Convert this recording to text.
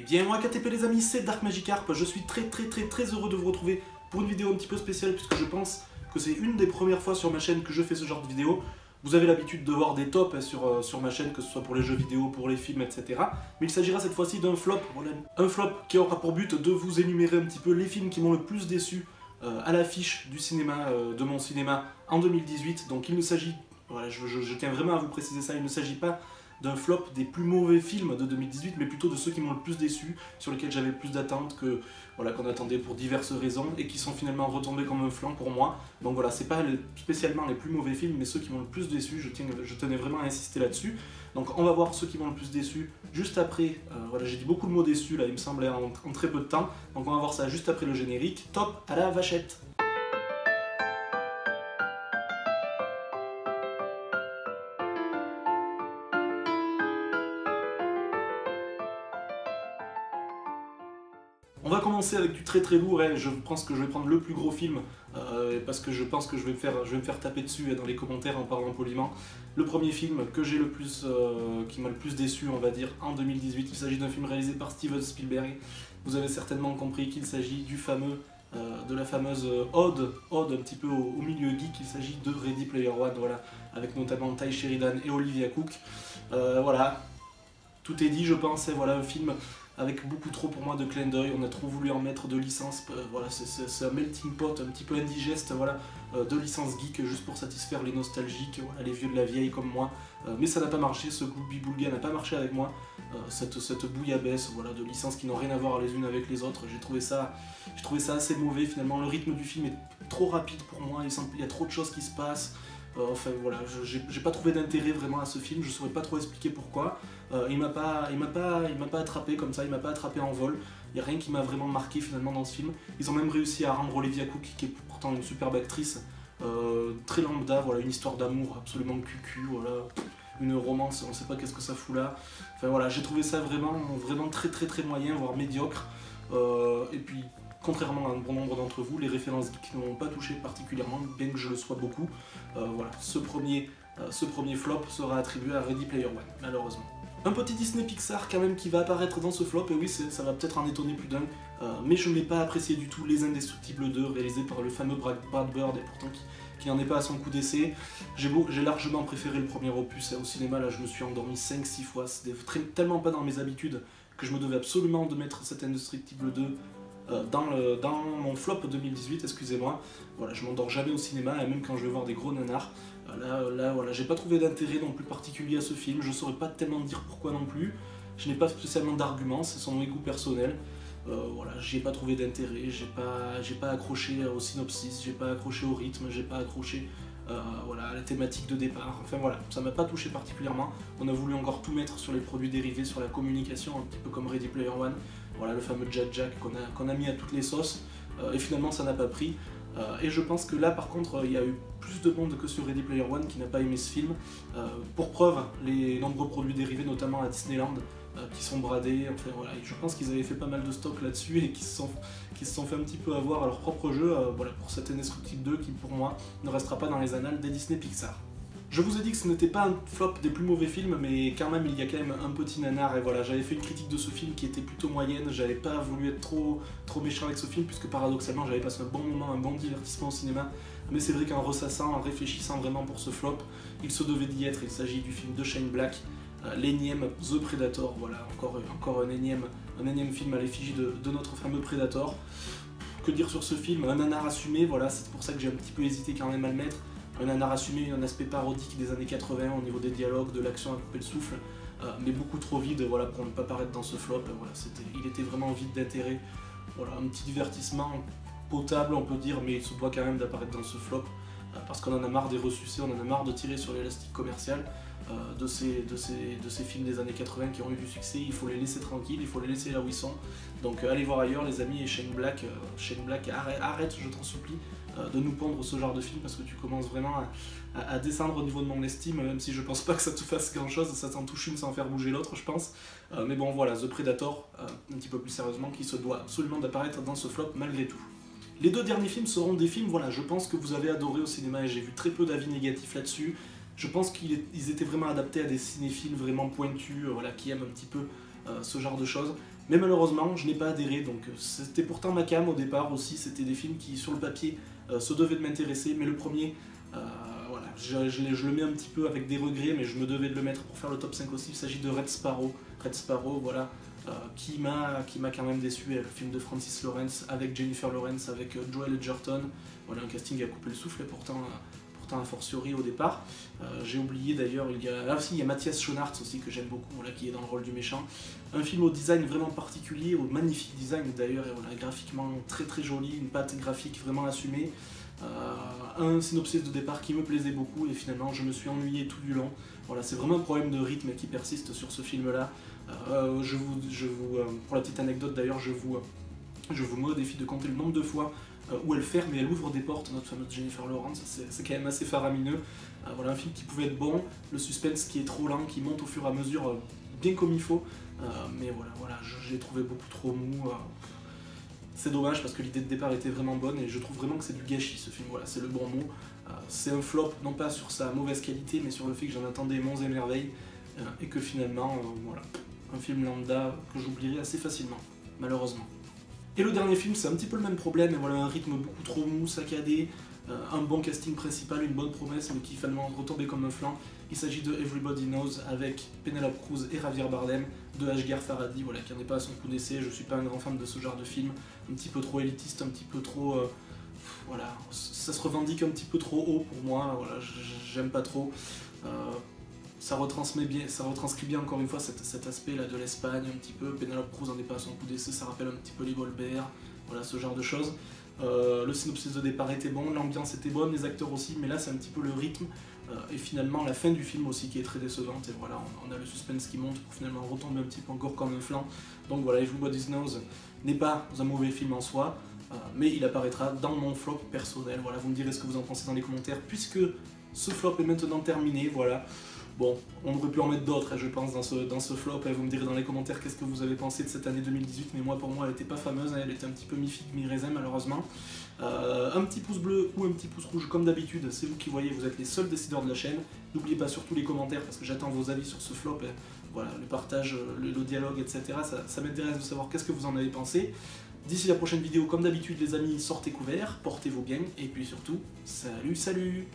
Et bien moi KTP les amis, c'est Dark Magikarp, je suis très heureux de vous retrouver pour une vidéo un petit peu spéciale puisque je pense que c'est une des premières fois sur ma chaîne que je fais ce genre de vidéo. Vous avez l'habitude de voir des tops sur ma chaîne, que ce soit pour les jeux vidéo, pour les films, etc. Mais il s'agira cette fois-ci d'un flop, voilà, un flop qui aura pour but de vous énumérer un petit peu les films qui m'ont le plus déçu à l'affiche du cinéma, de mon cinéma en 2018. Donc il ne s'agit, voilà, je tiens vraiment à vous préciser ça, il ne s'agit pas d'un flop des plus mauvais films de 2018, mais plutôt de ceux qui m'ont le plus déçu, sur lesquels j'avais le plus d'attentes, voilà, qu'on attendait pour diverses raisons, et qui sont finalement retombés comme un flanc pour moi. Donc voilà, c'est pas spécialement les plus mauvais films, mais ceux qui m'ont le plus déçu, je tenais vraiment à insister là-dessus. Donc on va voir ceux qui m'ont le plus déçu juste après, voilà, j'ai dit beaucoup de mots déçus là, il me semblait, en très peu de temps, donc on va voir ça juste après le générique. Top à la vachette! On va commencer avec du très lourd, hein. Je pense que je vais prendre le plus gros film, parce que je pense que je vais me faire taper dessus dans les commentaires en parlant poliment. Le premier film que j'ai le plus, qui m'a le plus déçu, on va dire, en 2018, il s'agit d'un film réalisé par Steven Spielberg. Vous avez certainement compris qu'il s'agit du fameux, de la fameuse ode un petit peu au milieu geek, il s'agit de Ready Player One, voilà, avec notamment Ty Sheridan et Olivia Cooke. Voilà, tout est dit je pense, et voilà un film avec beaucoup trop pour moi de clin d'œil, on a trop voulu en mettre de licence, voilà, c'est un melting pot un petit peu indigeste, voilà, de licence geek juste pour satisfaire les nostalgiques, voilà, les vieux de la vieille comme moi, mais ça n'a pas marché, ce Glooby Boulga n'a pas marché avec moi, cette bouillabaisse, voilà, de licences qui n'ont rien à voir les unes avec les autres, j'ai trouvé ça assez mauvais finalement, le rythme du film est trop rapide pour moi, il y a trop de choses qui se passent. Enfin voilà, j'ai pas trouvé d'intérêt vraiment à ce film, je saurais pas trop expliquer pourquoi. Il m'a pas attrapé comme ça, il m'a pas attrapé en vol. Il n'y a rien qui m'a vraiment marqué finalement dans ce film. Ils ont même réussi à rendre Olivia Cooke, qui est pourtant une superbe actrice, très lambda, voilà, une histoire d'amour absolument cucu, voilà, une romance, on sait pas qu'est-ce que ça fout là. Enfin voilà, j'ai trouvé ça vraiment très moyen, voire médiocre. Et puis, contrairement à un bon nombre d'entre vous, les références geeks ne m'ont pas touché particulièrement, bien que je le sois beaucoup. Voilà, ce premier flop sera attribué à Ready Player One, malheureusement. Un petit Disney Pixar quand même qui va apparaître dans ce flop, et oui, ça va peut-être en étonner plus d'un, mais je n'ai pas apprécié du tout Les Indestructibles 2, réalisé par le fameux Brad Bird, et pourtant qui n'en est pas à son coup d'essai. J'ai largement préféré le premier opus, au cinéma, là je me suis endormi 5-6 fois, c'était tellement pas dans mes habitudes que je me devais absolument de mettre cet Indestructible 2 dans mon flop 2018, excusez-moi. Voilà, je m'endors jamais au cinéma, et même quand je vais voir des gros nanars. Là, voilà, j'ai pas trouvé d'intérêt non plus particulier à ce film, je saurais pas tellement dire pourquoi non plus. Je n'ai pas spécialement d'arguments, c'est son goût personnel. Voilà, j'y ai pas trouvé d'intérêt, j'ai pas accroché au synopsis, j'ai pas accroché au rythme, j'ai pas accroché voilà, à la thématique de départ. Enfin voilà, ça m'a pas touché particulièrement. On a voulu encore tout mettre sur les produits dérivés, sur la communication, un petit peu comme Ready Player One. Voilà, le fameux Jack qu'on a mis à toutes les sauces, et finalement ça n'a pas pris. Et je pense que là par contre il y a eu plus de monde que sur Ready Player One qui n'a pas aimé ce film. Pour preuve, les nombreux produits dérivés, notamment à Disneyland, qui sont bradés, enfin voilà, je pense qu'ils avaient fait pas mal de stock là-dessus et qui se sont fait un petit peu avoir à leur propre jeu, voilà, pour cet Indestructible 2 qui pour moi ne restera pas dans les annales des Disney Pixar. Je vous ai dit que ce n'était pas un flop des plus mauvais films, mais quand même il y a quand même un petit nanar, et voilà, j'avais fait une critique de ce film qui était plutôt moyenne, j'avais pas voulu être trop méchant avec ce film, puisque paradoxalement j'avais passé un bon moment, un bon divertissement au cinéma, mais c'est vrai qu'en ressassant, en réfléchissant vraiment pour ce flop, il se devait d'y être, il s'agit du film de Shane Black, l'énième The Predator, voilà, encore un énième film à l'effigie de notre fameux Predator. Que dire sur ce film? Un nanar assumé, voilà, c'est pour ça que j'ai un petit peu hésité quand même à le mettre. Un nanar assumé, un aspect parodique des années 80 au niveau des dialogues, de l'action à couper le souffle, mais beaucoup trop vide, voilà, pour ne pas paraître dans ce flop. Voilà, il était vraiment vide d'intérêt. Voilà, un petit divertissement potable, on peut dire, mais il se doit quand même d'apparaître dans ce flop, parce qu'on en a marre des ressucés, on en a marre de tirer sur l'élastique commercial de ces films des années 80 qui ont eu du succès. Il faut les laisser tranquilles, il faut les laisser là où ils sont. Donc allez voir ailleurs les amis, et Shane Black, arrête, je t'en supplie, de nous pondre ce genre de film, parce que tu commences vraiment à descendre au niveau de mon estime, même si je pense pas que ça te fasse grand chose, ça t'en touche une sans faire bouger l'autre je pense. Mais bon voilà, The Predator, un petit peu plus sérieusement, qui se doit absolument d'apparaître dans ce flop malgré tout. Les deux derniers films seront des films, voilà, je pense que vous avez adoré au cinéma, et j'ai vu très peu d'avis négatifs là-dessus. Je pense qu'ils étaient vraiment adaptés à des cinéphiles vraiment pointus, voilà, qui aiment un petit peu ce genre de choses. Mais malheureusement, je n'ai pas adhéré, donc c'était pourtant ma came au départ aussi, c'était des films qui, sur le papier, se devaient de m'intéresser, mais le premier, voilà, je le mets un petit peu avec des regrets, mais je me devais de le mettre pour faire le top 5 aussi. Il s'agit de Red Sparrow. Red Sparrow, voilà, qui m'a quand même déçu, le film de Francis Lawrence, avec Jennifer Lawrence, avec Joel Edgerton, voilà, un casting à couper le souffle, et pourtant a fortiori au départ. J'ai oublié d'ailleurs, il y a Matthias Schoenaerts aussi que j'aime beaucoup, voilà, qui est dans le rôle du méchant. Un film au design vraiment particulier, au magnifique design d'ailleurs, et voilà, graphiquement très très joli, une patte graphique vraiment assumée. Un synopsis de départ qui me plaisait beaucoup et finalement je me suis ennuyé tout du long. Voilà, c'est vraiment un problème de rythme qui persiste sur ce film-là. Pour la petite anecdote d'ailleurs, je vous mets au défi de compter le nombre de fois où elle ferme et elle ouvre des portes, notre fameuse Jennifer Lawrence, c'est quand même assez faramineux. Voilà un film qui pouvait être bon, le suspense qui est trop lent, qui monte au fur et à mesure, bien comme il faut, mais voilà, j'ai trouvé beaucoup trop mou. C'est dommage parce que l'idée de départ était vraiment bonne et je trouve vraiment que c'est du gâchis ce film, voilà, c'est le bon mot. C'est un flop, non pas sur sa mauvaise qualité, mais sur le fait que j'en attendais monts et merveilles, et que finalement, voilà, un film lambda que j'oublierai assez facilement, malheureusement. Et le dernier film, c'est un petit peu le même problème, et voilà, un rythme beaucoup trop mou, saccadé, un bon casting principal, une bonne promesse, mais qui finalement retombait comme un flanc. Il s'agit de Everybody Knows avec Penelope Cruz et Javier Bardem, de Asghar Farhadi, voilà, qui n'en est pas à son coup d'essai. Je suis pas un grand fan de ce genre de film, un petit peu trop élitiste, un petit peu trop... voilà, ça se revendique un petit peu trop haut pour moi, voilà, j'aime pas trop. Ça retranscrit bien encore une fois cet aspect là de l'Espagne un petit peu. Penelope Cruz n'en est pas à son coup d'essai, ça rappelle un petit peu les Goldberg, voilà, ce genre de choses. Le synopsis de départ était bon, l'ambiance était bonne, les acteurs aussi, mais là c'est un petit peu le rythme et finalement la fin du film aussi qui est très décevante, et voilà, on a le suspense qui monte pour finalement retomber un petit peu encore comme un flanc. Donc voilà, Everybody Knows n'est pas un mauvais film en soi, mais il apparaîtra dans mon flop personnel. Voilà, vous me direz ce que vous en pensez dans les commentaires, puisque ce flop est maintenant terminé, voilà. Bon, on aurait pu en mettre d'autres, je pense, dans ce flop, et vous me direz dans les commentaires qu'est-ce que vous avez pensé de cette année 2018, mais moi, pour moi, elle était pas fameuse, elle était un petit peu mi-figue, mi-raisin, malheureusement. Un petit pouce bleu ou un petit pouce rouge, comme d'habitude, c'est vous qui voyez, vous êtes les seuls décideurs de la chaîne. N'oubliez pas surtout les commentaires, parce que j'attends vos avis sur ce flop, et voilà, le partage, le dialogue, etc. Ça m'intéresse de savoir qu'est-ce que vous en avez pensé. D'ici la prochaine vidéo, comme d'habitude, les amis, sortez couverts, portez-vous bien, et puis surtout, salut, salut!